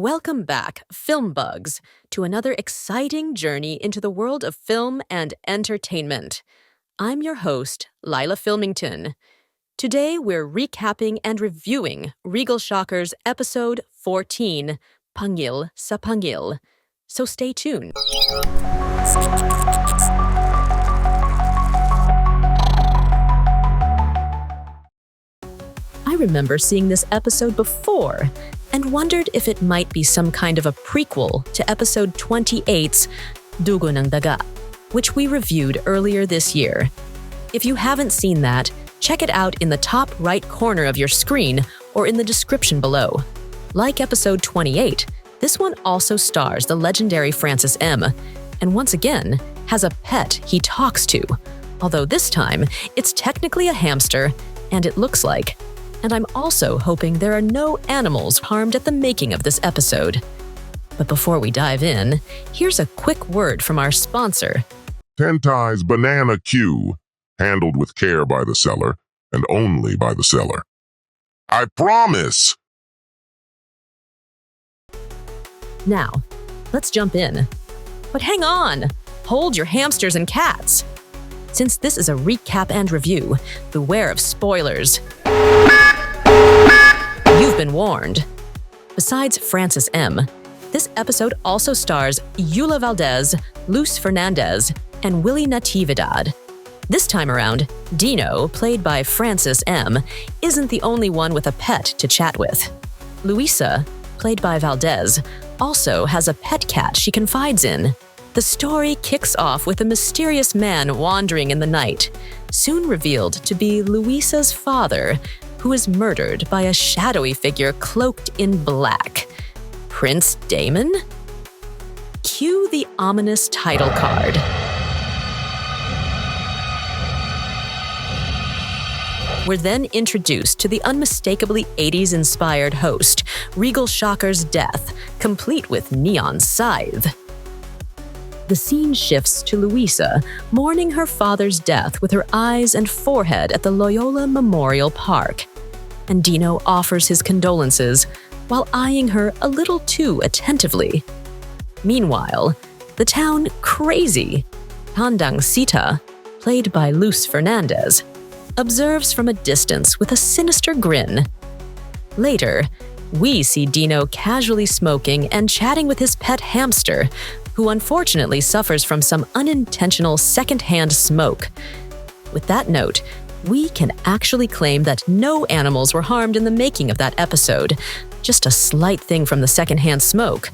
Welcome back, FilmBugs, to another exciting journey into the world of film and entertainment. I'm your host, Lila Filmington. Today we're recapping and reviewing Regal Shocker's episode 14, Pangil sa Pangil. So stay tuned. I remember seeing this episode before and wondered if it might be some kind of a prequel to episode 28's Dugo ng Daga, which we reviewed earlier this year. If you haven't seen that, check it out in the top right corner of your screen or in the description below. Like episode 28, this one also stars the legendary Francis M, and once again has a pet he talks to, although this time it's technically a hamster and it looks like. And I'm also hoping there are no animals harmed at the making of this episode. But before we dive in, here's a quick word from our sponsor. Tentai's Banana Q, handled with care by the seller and only by the seller. I promise! Now, let's jump in. But hang on! Hold your hamsters and cats! Since this is a recap and review, beware of spoilers. You've been warned. Besides Francis M, this episode also stars Eula Valdez, Luz Fernandez, and Willie Natividad. This time around, Dino, played by Francis M, isn't the only one with a pet to chat with. Luisa, played by Valdez, also has a pet cat she confides in. The story kicks off with a mysterious man wandering in the night, soon revealed to be Luisa's father, who is murdered by a shadowy figure cloaked in black. Prince Damon? Cue the ominous title card. We're then introduced to the unmistakably 80s-inspired host, Regal Shocker's death, complete with neon scythe. The scene shifts to Luisa, mourning her father's death with her eyes and forehead at the Loyola Memorial Park. And Dino offers his condolences while eyeing her a little too attentively. Meanwhile, the town crazy, Tandang Sita, played by Luz Fernandez, observes from a distance with a sinister grin. Later, we see Dino casually smoking and chatting with his pet hamster, who unfortunately suffers from some unintentional secondhand smoke. With that note, we can actually claim that no animals were harmed in the making of that episode, just a slight thing from the secondhand smoke.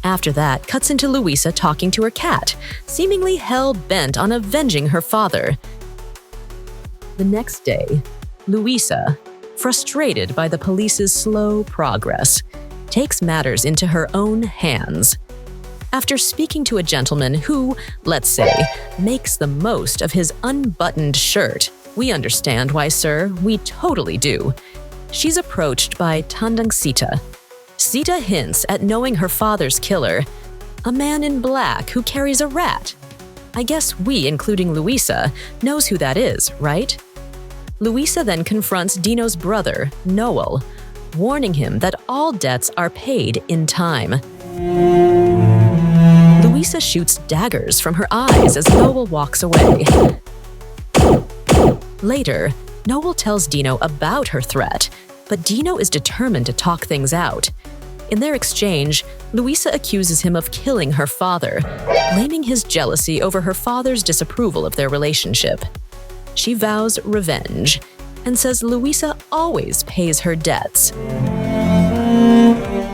After that, cuts into Luisa talking to her cat, seemingly hell-bent on avenging her father. The next day, Luisa, frustrated by the police's slow progress, takes matters into her own hands. After speaking to a gentleman who, let's say, makes the most of his unbuttoned shirt, we understand why, sir, we totally do. She's approached by Tandang Sita. Sita hints at knowing her father's killer, a man in black who carries a rat. I guess we, including Luisa, knows who that is, right? Luisa then confronts Dino's brother, Noel, warning him that all debts are paid in time. Luisa shoots daggers from her eyes as Noel walks away. Later, Noel tells Dino about her threat, but Dino is determined to talk things out. In their exchange, Luisa accuses him of killing her father, blaming his jealousy over her father's disapproval of their relationship. She vows revenge and says Luisa always pays her debts.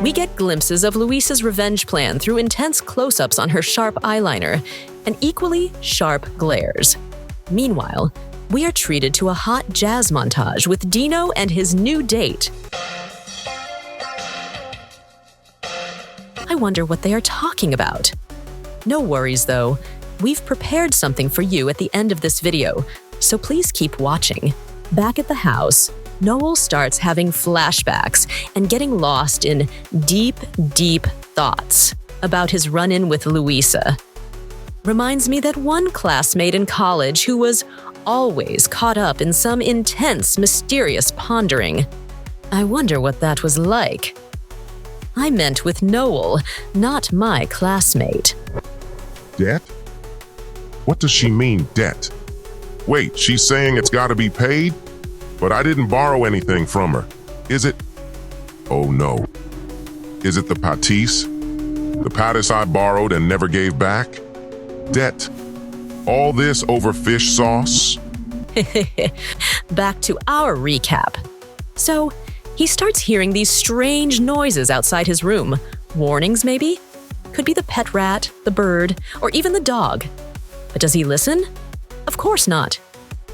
We get glimpses of Luisa's revenge plan through intense close-ups on her sharp eyeliner and equally sharp glares. Meanwhile, we are treated to a hot jazz montage with Dino and his new date. I wonder what they are talking about. No worries though, we've prepared something for you at the end of this video, so please keep watching. Back at the house, Noel starts having flashbacks and getting lost in deep, deep thoughts about his run-in with Luisa. Reminds me that one classmate in college who was always caught up in some intense, mysterious pondering. I wonder what that was like. I meant with Noel, not my classmate. Debt? What does she mean, debt? Wait, she's saying it's gotta be paid? But I didn't borrow anything from her. Is it? Oh no. Is it the patis? The patis I borrowed and never gave back? Debt. All this over fish sauce? Back to our recap. So, he starts hearing these strange noises outside his room. Warnings, maybe? Could be the pet rat, the bird, or even the dog. But does he listen? Of course not.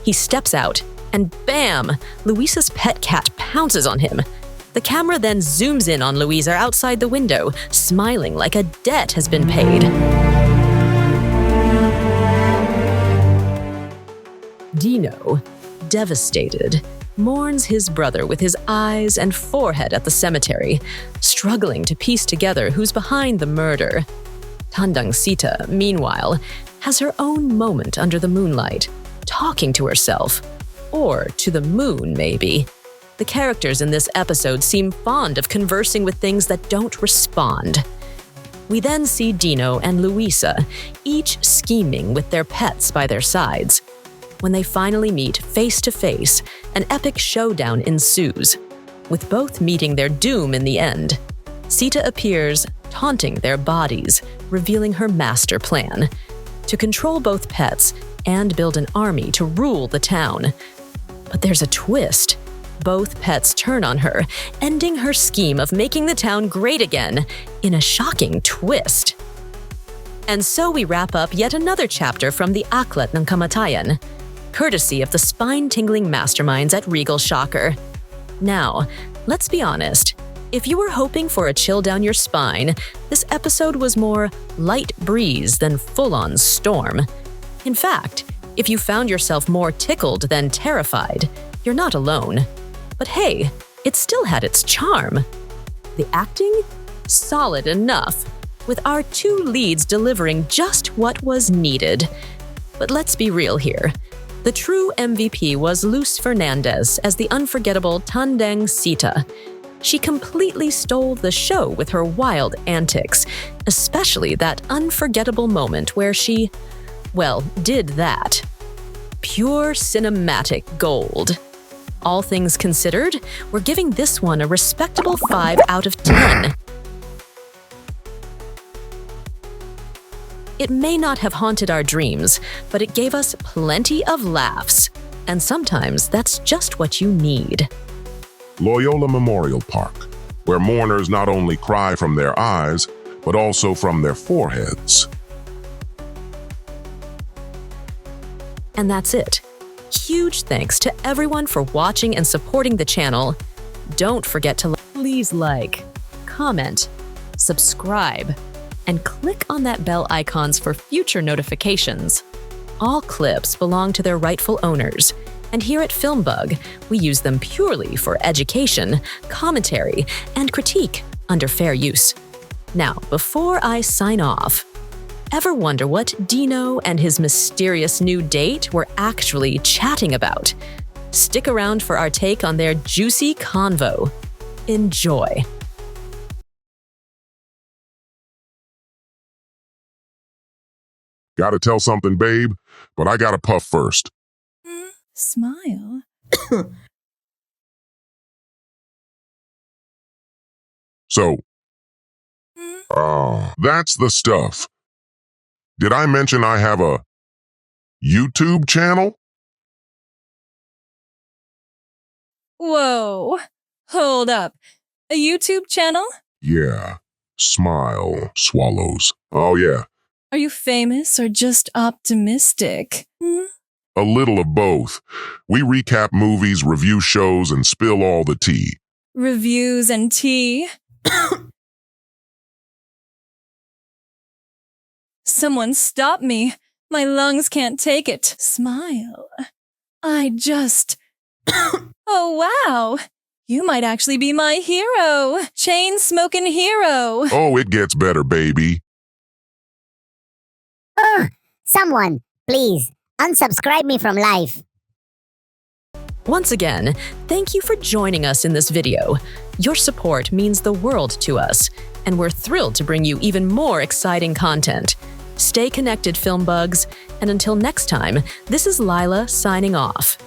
He steps out, and bam! Luisa's pet cat pounces on him. The camera then zooms in on Louisa outside the window, smiling like a debt has been paid. Dino, devastated, mourns his brother with his eyes and forehead at the cemetery, struggling to piece together who's behind the murder. Tandang Sita, meanwhile, has her own moment under the moonlight, talking to herself. Or to the moon, maybe. The characters in this episode seem fond of conversing with things that don't respond. We then see Dino and Luisa, each scheming with their pets by their sides. When they finally meet face to face, an epic showdown ensues, with both meeting their doom in the end. Sita appears, taunting their bodies, revealing her master plan: to control both pets and build an army to rule the town. But there's a twist. Both pets turn on her, ending her scheme of making the town great again in a shocking twist. And so we wrap up yet another chapter from the Aklat ng Kamatayan, courtesy of the spine-tingling masterminds at Regal Shocker. Now, let's be honest. If you were hoping for a chill down your spine, this episode was more light breeze than full-on storm. In fact, if you found yourself more tickled than terrified, you're not alone. But hey, it still had its charm. The acting? Solid enough, with our two leads delivering just what was needed. But let's be real here. The true MVP was Luz Fernandez as the unforgettable Tandang Sita. She completely stole the show with her wild antics, especially that unforgettable moment where she, well, did that. Pure cinematic gold. All things considered, we're giving this one a respectable 5 out of 10. It may not have haunted our dreams, but it gave us plenty of laughs. And sometimes that's just what you need. Loyola Memorial Park, where mourners not only cry from their eyes, but also from their foreheads. And that's it. Huge thanks to everyone for watching and supporting the channel. Don't forget to please like, comment, subscribe, and click on that bell icons for future notifications. All clips belong to their rightful owners, and here at FilmBug, we use them purely for education, commentary, and critique under fair use. Now, before I sign off, ever wonder what Dino and his mysterious new date were actually chatting about? Stick around for our take on their juicy convo. Enjoy. Gotta tell something, babe, but I gotta puff first. Smile. So, that's the stuff. Did I mention I have a YouTube channel? Whoa. Hold up. A YouTube channel? Yeah. Smile swallows. Oh yeah. Are you famous or just optimistic? A little of both. We recap movies, review shows, and spill all the tea. Reviews and tea? Someone stop me. My lungs can't take it. Smile. Oh, wow. You might actually be my hero. Chain-smoking hero. Oh, it gets better, baby. Someone, please, unsubscribe me from life. Once again, thank you for joining us in this video. Your support means the world to us, and we're thrilled to bring you even more exciting content. Stay connected, FilmBugs, and until next time, this is Lila signing off.